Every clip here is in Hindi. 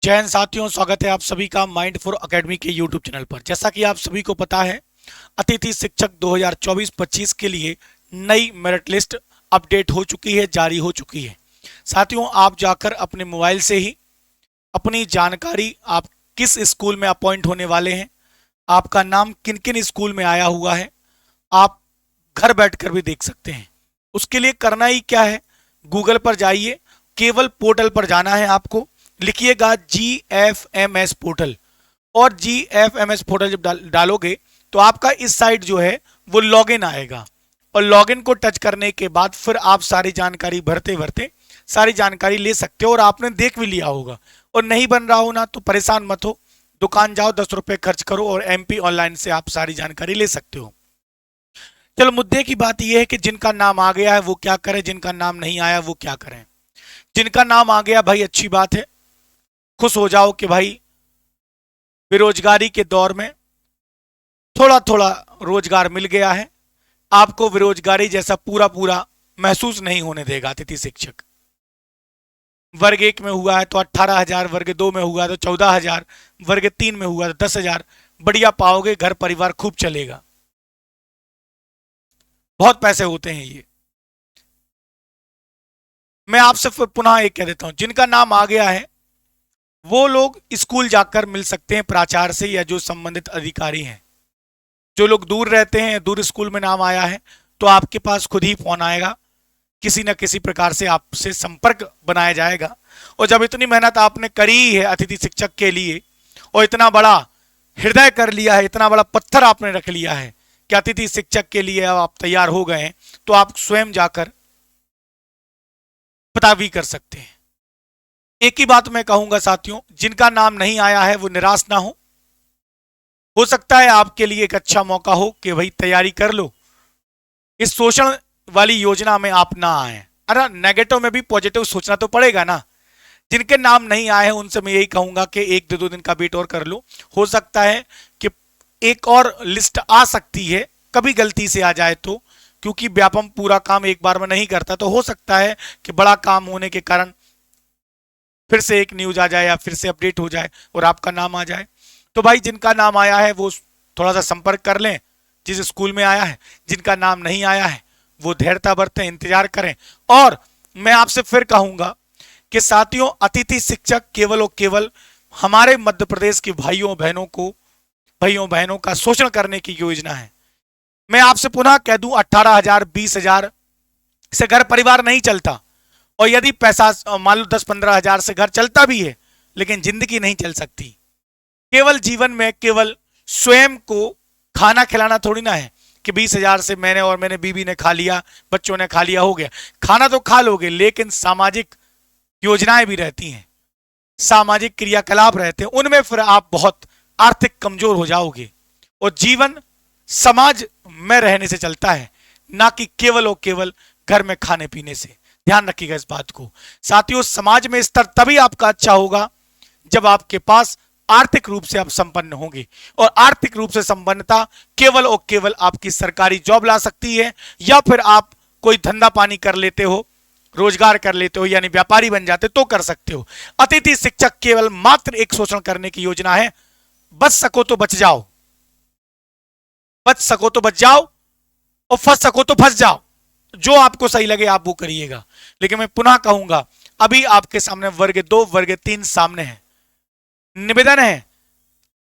जय हिंद साथियों, स्वागत है आप सभी का माइंड फॉर एकेडमी के यूट्यूब चैनल पर। जैसा कि आप सभी को पता है, अतिथि शिक्षक 2024-25 के लिए नई मेरिट लिस्ट अपडेट हो चुकी है, जारी हो चुकी है। साथियों, आप जाकर अपने मोबाइल से ही अपनी जानकारी, आप किस स्कूल में अपॉइंट होने वाले हैं, आपका नाम किन किन स्कूल में आया हुआ है, आप घर बैठकर भी देख सकते हैं। उसके लिए करना ही क्या है, गूगल पर जाइए, केवल पोर्टल पर जाना है आपको, लिखिएगा GFMS पोर्टल। और GFMS पोर्टल जब डालोगे तो आपका इस साइट जो है वो लॉगिन आएगा, और लॉगिन को टच करने के बाद फिर आप सारी जानकारी भरते भरते सारी जानकारी ले सकते हो। और आपने देख भी लिया होगा, और नहीं बन रहा हो ना तो परेशान मत हो, दुकान जाओ, 10 रुपए खर्च करो और MP ऑनलाइन से आप सारी जानकारी ले सकते हो। चलो, मुद्दे की बात यह है कि जिनका नाम आ गया है वो क्या करें, जिनका नाम नहीं आया वो क्या करें। जिनका नाम आ गया भाई, अच्छी बात है, खुश हो जाओ कि भाई बेरोजगारी के दौर में थोड़ा थोड़ा रोजगार मिल गया है। आपको बेरोजगारी जैसा पूरा पूरा महसूस नहीं होने देगा अतिथि शिक्षक। वर्ग 1 में हुआ है तो 18,000, वर्ग 2 में हुआ तो 14,000, वर्ग 3 में हुआ तो 10,000। बढ़िया पाओगे, घर परिवार खूब चलेगा, बहुत पैसे होते हैं ये। मैं आपसे फिर पुनः एक कह देता हूं, जिनका नाम आ गया है वो लोग स्कूल जाकर मिल सकते हैं प्राचार्य से या जो संबंधित अधिकारी हैं। जो लोग दूर रहते हैं, दूर स्कूल में नाम आया है, तो आपके पास खुद ही फोन आएगा, किसी न किसी प्रकार से आपसे संपर्क बनाया जाएगा। और जब इतनी मेहनत आपने करी है अतिथि शिक्षक के लिए, और इतना बड़ा हृदय कर लिया है, इतना बड़ा पत्थर आपने रख लिया है कि अतिथि शिक्षक के लिए अब आप तैयार हो गए हैं, तो आप स्वयं जाकर पता भी कर सकते हैं। एक ही बात मैं कहूंगा साथियों, जिनका नाम नहीं आया है वो निराश ना हो सकता है आपके लिए एक अच्छा मौका हो कि भाई तैयारी कर लो, इस शोषण वाली योजना में आप ना आए। अरे नेगेटिव में भी पॉजिटिव सोचना तो पड़ेगा ना। जिनके नाम नहीं आए हैं उनसे मैं यही कहूंगा कि 1-2 दिन का वेट और कर लो, हो सकता है कि एक और लिस्ट आ सकती है, कभी गलती से आ जाए तो, क्योंकि व्यापम पूरा काम एक बार में नहीं करता, तो हो सकता है कि बड़ा काम होने के कारण फिर से एक न्यूज आ जाए या फिर से अपडेट हो जाए और आपका नाम आ जाए। तो भाई, जिनका नाम आया है वो थोड़ा सा संपर्क कर लें जिस स्कूल में आया है। जिनका नाम नहीं आया है वो धैर्यता बरतें, इंतजार करें। और मैं आपसे फिर कहूंगा कि साथियों, अतिथि शिक्षक केवल और केवल हमारे मध्य प्रदेश के भाइयों बहनों का शोषण करने की योजना है। मैं आपसे पुनः कह दूं, 18,000 20,000 से घर परिवार नहीं चलता। और यदि पैसा मान लो 10-15 हजार से घर चलता भी है, लेकिन जिंदगी नहीं चल सकती। केवल जीवन में केवल स्वयं को खाना खिलाना थोड़ी ना है कि 20,000 से मैंने और मेरे बीबी ने खा लिया, बच्चों ने खा लिया, हो गया। खाना तो खा लोगे, लेकिन सामाजिक योजनाएं भी रहती हैं, सामाजिक क्रियाकलाप रहते हैं, उनमें फिर आप बहुत आर्थिक कमजोर हो जाओगे। और जीवन समाज में रहने से चलता है, ना कि केवल और केवल घर में खाने पीने से। ध्यान रखिएगा इस बात को साथियों। समाज में स्तर तभी आपका अच्छा होगा जब आपके पास आर्थिक रूप से आप संपन्न होंगे, और आर्थिक रूप से संपन्नता केवल और केवल आपकी सरकारी जॉब ला सकती है, या फिर आप कोई धंधा पानी कर लेते हो, रोजगार कर लेते हो, यानी व्यापारी बन जाते तो कर सकते हो। अतिथि शिक्षक केवल मात्र एक शोषण करने की योजना है। बच सको तो बच जाओ, बच सको तो बच जाओ, और फंस सको तो फंस जाओ। जो आपको सही लगे आप वो करिएगा। लेकिन मैं पुनः कहूंगा, अभी आपके सामने वर्ग 2 वर्ग 3 सामने है। निवेदन है,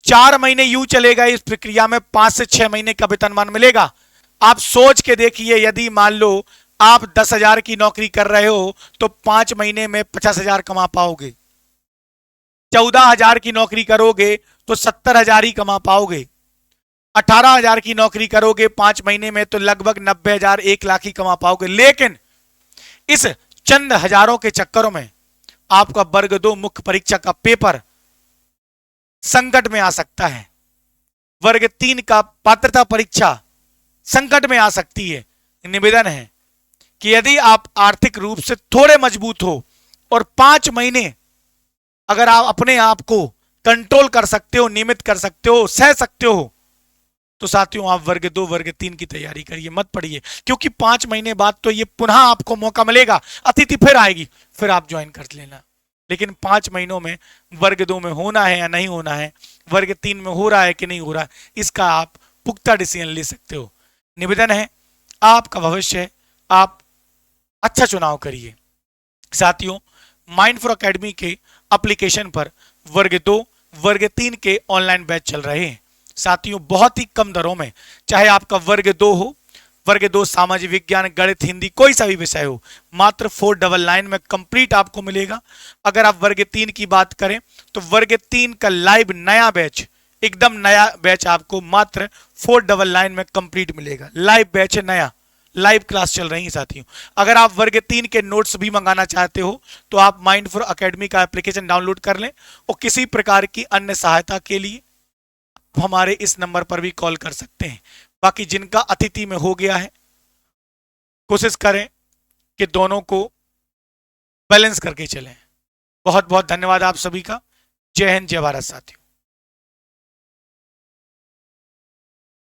4 महीने यूं चलेगा इस प्रक्रिया में, 5 से 6 महीने का वेतनमान मिलेगा। आप सोच के देखिए, यदि मान लो आप 10,000 की नौकरी कर रहे हो तो 5 महीने में 50,000 कमा पाओगे। 14,000 की नौकरी करोगे तो 70,000 ही कमा पाओगे। 18,000 की नौकरी करोगे 5 महीने में तो लगभग 90,000 1 लाख ही कमा पाओगे। लेकिन इस चंद हजारों के चक्करों में आपका वर्ग 2 मुख्य परीक्षा का पेपर संकट में आ सकता है, वर्ग 3 का पात्रता परीक्षा संकट में आ सकती है। निवेदन है कि यदि आप आर्थिक रूप से थोड़े मजबूत हो और 5 महीने अगर आप अपने आप को कंट्रोल कर सकते हो, नियमित कर सकते हो, सह सकते हो, तो साथियों आप वर्ग 2 वर्ग 3 की तैयारी करिए, मत पढ़िए। क्योंकि 5 महीने बाद तो ये पुनः आपको मौका मिलेगा, अतिथि फिर आएगी, फिर आप ज्वाइन कर लेना। लेकिन 5 महीनों में वर्ग 2 में होना है या नहीं होना है, वर्ग 3 में हो रहा है कि नहीं हो रहा है, इसका आप पुख्ता डिसीजन ले सकते हो। निवेदन है, आपका भविष्य है, आप अच्छा चुनाव करिए। साथियों, माइंड फॉर एकेडमी के एप्लीकेशन पर वर्ग 2 वर्ग 3 के ऑनलाइन बैच चल रहे हैं। साथियों, बहुत ही कम दरों में, चाहे आपका वर्ग 2 हो, वर्ग 2 सामाजिक विज्ञान, गणित, हिंदी, कोई सा भी विषय हो, मात्र 499 में कंप्लीट आपको मिलेगा। अगर आप वर्ग 3 की बात करें तो वर्ग 3 का लाइव नया बैच, एकदम नया बैच आपको मात्र 499 में कंप्लीट मिलेगा। लाइव बैच है, नया लाइव क्लास चल रही है। साथियों, अगर आप वर्ग 3 के नोट्स भी मंगाना चाहते हो तो आप माइंड फॉर एकेडमी का एप्लीकेशन डाउनलोड कर लें, और किसी प्रकार की अन्य सहायता के लिए हमारे इस नंबर पर भी कॉल कर सकते हैं। बाकी जिनका अतिथि में हो गया है, कोशिश करें कि दोनों को बैलेंस करके चलें। बहुत बहुत धन्यवाद आप सभी का। जय हिंद, जय भारत साथियों।